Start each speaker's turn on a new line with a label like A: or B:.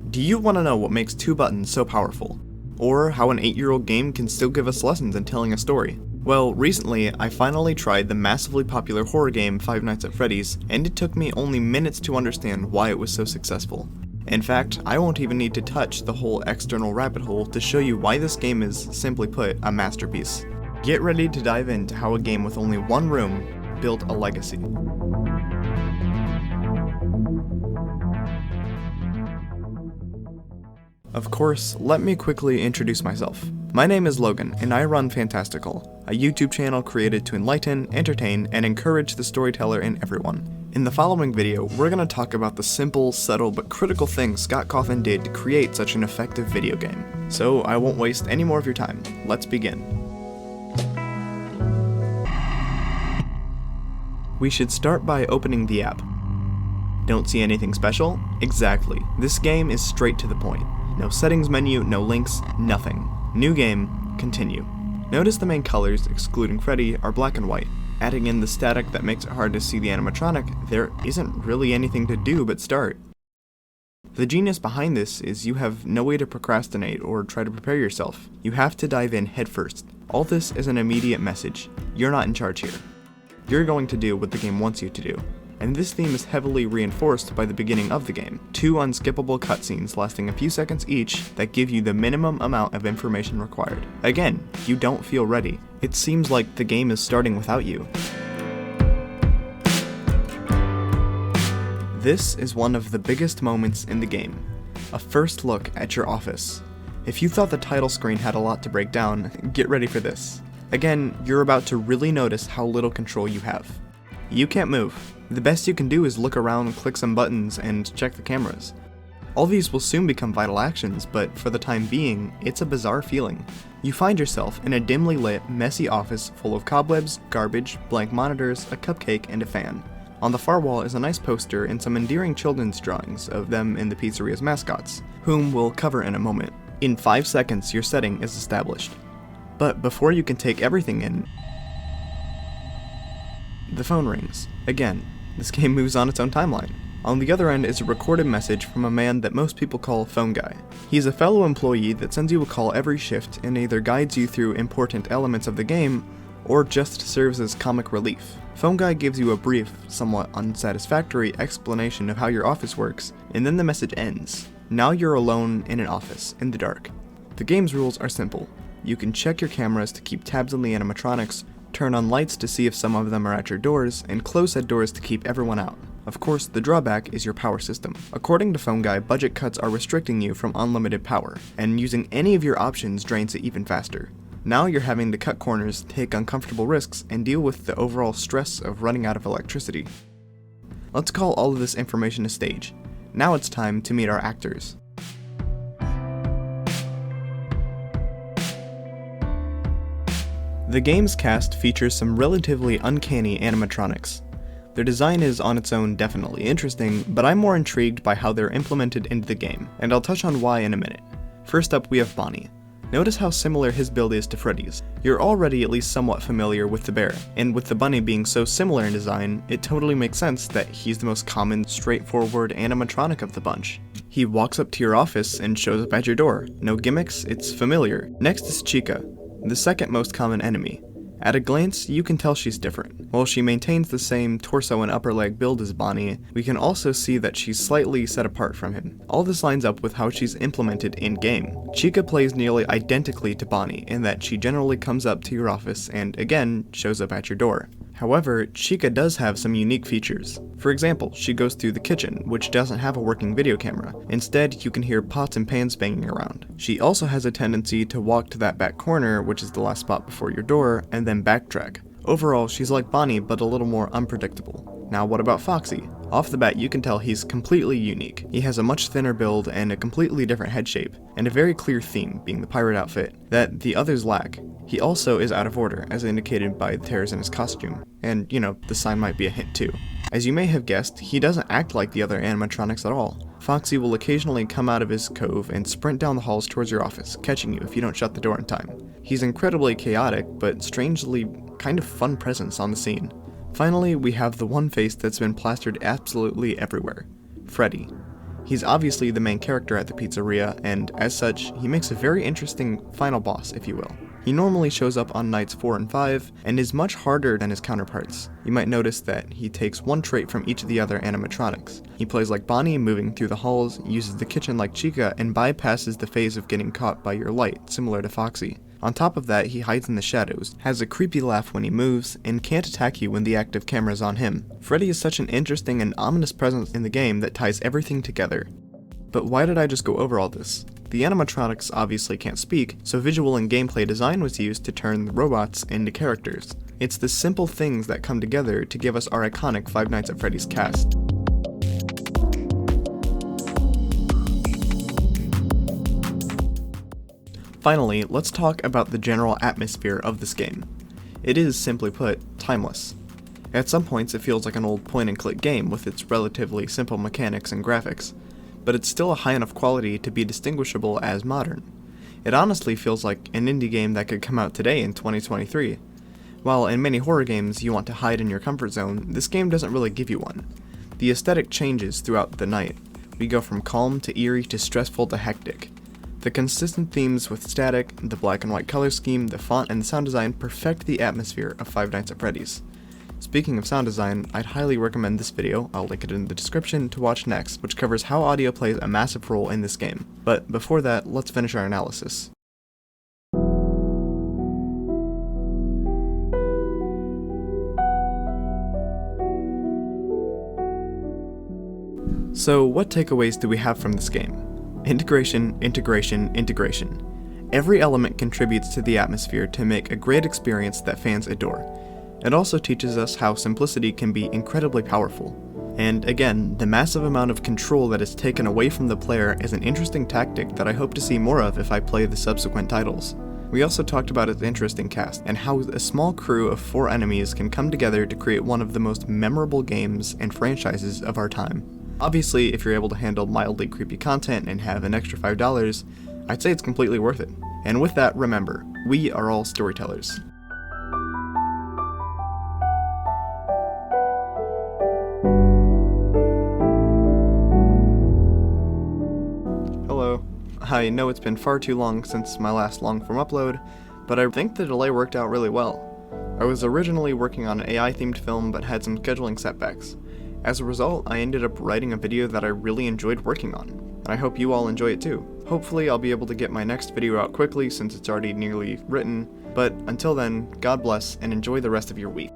A: Do you want to know what makes two buttons so powerful? Or how an 8-year-old game can still give us lessons in telling a story? Well, recently, I finally tried the massively popular horror game Five Nights at Freddy's, and it took me only minutes to understand why it was so successful. In fact, I won't even need to touch the whole external rabbit hole to show you why this game is, simply put, a masterpiece. Get ready to dive into how a game with only one room built a legacy. Of course, let me quickly introduce myself. My name is Logan, and I run Fantastical, a YouTube channel created to enlighten, entertain, and encourage the storyteller in everyone. In the following video, we're going to talk about the simple, subtle, but critical things Scott Cawthon did to create such an effective video game. So I won't waste any more of your time. Let's begin. We should start by opening the app. Don't see anything special? Exactly. This game is straight to the point. No settings menu, no links, nothing. New game, continue. Notice the main colors, excluding Freddy, are black and white. Adding in the static that makes it hard to see the animatronic, there isn't really anything to do but start. The genius behind this is you have no way to procrastinate or try to prepare yourself. You have to dive in headfirst. All this is an immediate message. You're not in charge here. You're going to do what the game wants you to do. And this theme is heavily reinforced by the beginning of the game. 2 unskippable cutscenes lasting a few seconds each that give you the minimum amount of information required. Again, you don't feel ready. It seems like the game is starting without you. This is one of the biggest moments in the game. A first look at your office. If you thought the title screen had a lot to break down, get ready for this. Again, you're about to really notice how little control you have. You can't move. The best you can do is look around, click some buttons, and check the cameras. All these will soon become vital actions, but for the time being, it's a bizarre feeling. You find yourself in a dimly lit, messy office full of cobwebs, garbage, blank monitors, a cupcake, and a fan. On the far wall is a nice poster and some endearing children's drawings of them and the pizzeria's mascots, whom we'll cover in a moment. In 5 seconds, your setting is established. But before you can take everything in, the phone rings. Again, this game moves on its own timeline. On the other end is a recorded message from a man that most people call Phone Guy. He's a fellow employee that sends you a call every shift and either guides you through important elements of the game, or just serves as comic relief. Phone Guy gives you a brief, somewhat unsatisfactory explanation of how your office works, and then the message ends. Now you're alone in an office, in the dark. The game's rules are simple. You can check your cameras to keep tabs on the animatronics, turn on lights to see if some of them are at your doors, and close said doors to keep everyone out. Of course, the drawback is your power system. According to Phone Guy, budget cuts are restricting you from unlimited power, and using any of your options drains it even faster. Now you're having to cut corners, take uncomfortable risks, and deal with the overall stress of running out of electricity. Let's call all of this information a stage. Now it's time to meet our actors. The game's cast features some relatively uncanny animatronics. Their design is on its own definitely interesting, but I'm more intrigued by how they're implemented into the game, and I'll touch on why in a minute. First up, we have Bonnie. Notice how similar his build is to Freddy's. You're already at least somewhat familiar with the bear, and with the bunny being so similar in design, it totally makes sense that he's the most common, straightforward animatronic of the bunch. He walks up to your office and shows up at your door. No gimmicks, it's familiar. Next is Chica, the second most common enemy. At a glance, you can tell she's different. While she maintains the same torso and upper leg build as Bonnie, we can also see that she's slightly set apart from him. All this lines up with how she's implemented in-game. Chica plays nearly identically to Bonnie in that she generally comes up to your office and, again, shows up at your door. However, Chica does have some unique features. For example, she goes through the kitchen, which doesn't have a working video camera. Instead, you can hear pots and pans banging around. She also has a tendency to walk to that back corner, which is the last spot before your door, and then backtrack. Overall, she's like Bonnie, but a little more unpredictable. Now what about Foxy? Off the bat, you can tell he's completely unique. He has a much thinner build and a completely different head shape, and a very clear theme, being the pirate outfit, that the others lack. He also is out of order, as indicated by the tears in his costume. And, the sign might be a hint too. As you may have guessed, he doesn't act like the other animatronics at all. Foxy will occasionally come out of his cove and sprint down the halls towards your office, catching you if you don't shut the door in time. He's incredibly chaotic, but strangely kind of fun presence on the scene. Finally, we have the one face that's been plastered absolutely everywhere. Freddy. He's obviously the main character at the pizzeria, and as such, he makes a very interesting final boss, if you will. He normally shows up on nights 4 and 5, and is much harder than his counterparts. You might notice that he takes one trait from each of the other animatronics. He plays like Bonnie, moving through the halls, uses the kitchen like Chica, and bypasses the phase of getting caught by your light, similar to Foxy. On top of that, he hides in the shadows, has a creepy laugh when he moves, and can't attack you when the active camera is on him. Freddy is such an interesting and ominous presence in the game that ties everything together. But why did I just go over all this? The animatronics obviously can't speak, so visual and gameplay design was used to turn the robots into characters. It's the simple things that come together to give us our iconic Five Nights at Freddy's cast. Finally, let's talk about the general atmosphere of this game. It is, simply put, timeless. At some points it feels like an old point-and-click game with its relatively simple mechanics and graphics, but it's still a high enough quality to be distinguishable as modern. It honestly feels like an indie game that could come out today in 2023. While in many horror games you want to hide in your comfort zone, this game doesn't really give you one. The aesthetic changes throughout the night. We go from calm to eerie to stressful to hectic. The consistent themes with static, the black and white color scheme, the font, and the sound design perfect the atmosphere of Five Nights at Freddy's. Speaking of sound design, I'd highly recommend this video, I'll link it in the description, to watch next, which covers how audio plays a massive role in this game. But before that, let's finish our analysis. So what takeaways do we have from this game? Integration, integration, integration. Every element contributes to the atmosphere to make a great experience that fans adore. It also teaches us how simplicity can be incredibly powerful. And again, the massive amount of control that is taken away from the player is an interesting tactic that I hope to see more of if I play the subsequent titles. We also talked about its interesting cast, and how a small crew of 4 enemies can come together to create one of the most memorable games and franchises of our time. Obviously, if you're able to handle mildly creepy content and have an extra $5, I'd say it's completely worth it. And with that, remember, we are all storytellers. Hello. I know it's been far too long since my last long-form upload, but I think the delay worked out really well. I was originally working on an AI-themed film but had some scheduling setbacks. As a result, I ended up writing a video that I really enjoyed working on, and I hope you all enjoy it too. Hopefully I'll be able to get my next video out quickly since it's already nearly written, but until then, God bless and enjoy the rest of your week.